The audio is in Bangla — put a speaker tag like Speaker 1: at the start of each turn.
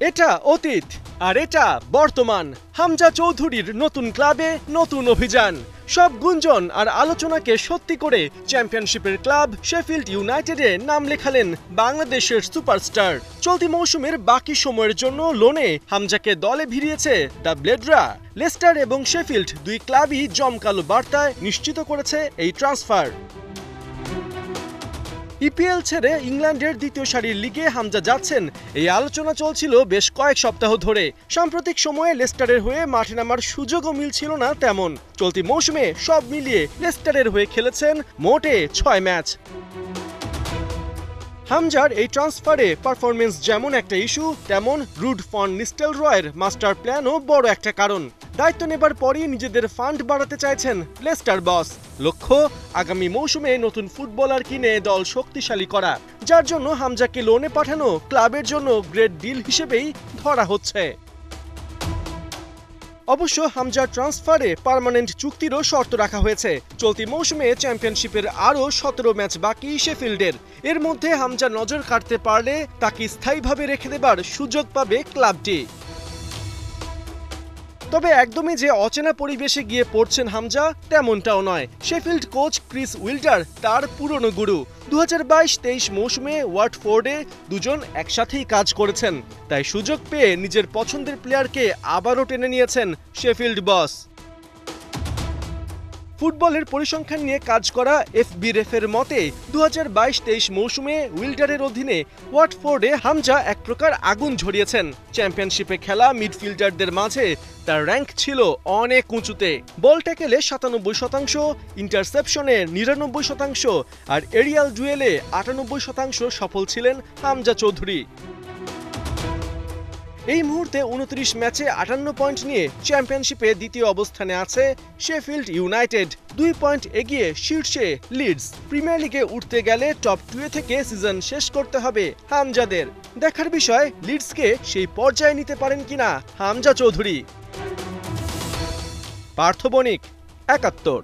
Speaker 1: এটা অতীত আর এটা বর্তমান। হামজা চৌধুরীর নতুন ক্লাবে নতুন অভিযান। সব গুঞ্জন আর আলোচনাকে সত্যি করে চ্যাম্পিয়নশিপের ক্লাব শেফিল্ড ইউনাইটেডে নাম লেখালেন বাংলাদেশের সুপারস্টার। চলতি মৌসুমের বাকি সময়ের জন্য লোনে হামজাকে দলে ভিড়িয়েছে দ্য ব্লেডরা। লেস্টার এবং শেফিল্ড দুই ক্লাবই জমকালো বার্তায় নিশ্চিত করেছে এই ট্রান্সফার। ইপিএল ছেড়ে ইংল্যান্ডের দ্বিতীয় সারির লিগে হামজা যাচ্ছেন, এই আলোচনা চলছিল বেশ কয়েক সপ্তাহ ধরে। সাম্প্রতিক সময়ে লেস্টারের হয়ে মাঠে নামার সুযোগও মিলছিল না তেমন। চলতি মৌসুমে সব মিলিয়ে লেস্টারের হয়ে খেলেছেন মোটে 6 ম্যাচ। হামজার এই ট্রান্সফারে পারফরমেন্স যেমন একটা ইস্যু, তেমন রুড ফন নিস্টেলরয়ের মাস্টার প্ল্যানও বড় একটা কারণ। দায়িত্ব নেবার পরই নিজেদের ফান্ড বাড়াতে চাইছেন লেস্টার বস। লক্ষ্য আগামী মৌসুমে নতুন ফুটবলার কিনে দল শক্তিশালী করা, যার জন্য হামজাকে লোনে পাঠানো ক্লাবের জন্য গ্রেট ডিল হিসেবেই ধরা হচ্ছে। অবশ্য হামজার ট্রান্সফারে পার্মানেন্ট চুক্তিরও শর্ত রাখা হয়েছে। চলতি মৌসুমে চ্যাম্পিয়নশিপের আরও 17 ম্যাচ বাকি শেফিল্ডের। এর মধ্যে হামজা নজর কাটতে পারলে তাকে স্থায়ীভাবে রেখে দেবার সুযোগ পাবে ক্লাবটি। তবে একদমই যে অচেনা পরিবেশে গিয়ে পড়ছেন হামজা তেমনটাও নয়। শেফিল্ড কোচ ক্রিস উইল্ডার তার পুরনো গুরু। 2022-23 মৌসুমে ওয়াটফোর্ডে দুজন একসাথেই কাজ করেছেন, তাই সুযোগ পেয়ে নিজের পছন্দের প্লেয়ারকে আবারও টেনে নিয়েছেন শেফিল্ড বস। ফুটবলের পরিসংখ্যান নিয়ে কাজ করা এফবিরেফের মতে 2022-23 মৌসুমে উইল্ডারের অধীনে ওয়াটফোর্ডে হামজা এক প্রকার আগুন ঝরিয়েছেন। চ্যাম্পিয়নশিপে খেলা মিডফিল্ডারদের মাঝে তার র্যাঙ্ক ছিল অনেক উঁচুতে। বল ট্যাকেলে 97%, ইন্টারসেপশনে 99% আর এরিয়াল ডুয়েলে 98% সফল ছিলেন হামজা চৌধুরী। এই মুহূর্তে 29 ম্যাচে 58 পয়েন্ট নিয়ে চ্যাম্পিয়নশিপে দ্বিতীয় অবস্থানে আছে শেফিল্ড ইউনাইটেড। 2 পয়েন্ট এগিয়ে শীর্ষে লিডস। প্রিমিয়ার লিগে উঠতে গেলে টপ 2 থেকে সিজন শেষ করতে হবে হামজাদের। দেখার বিষয় লিডসকে সেই পর্যায়ে নিতে পারেন কিনা হামজা চৌধুরী। পার্থ বণিক, 71।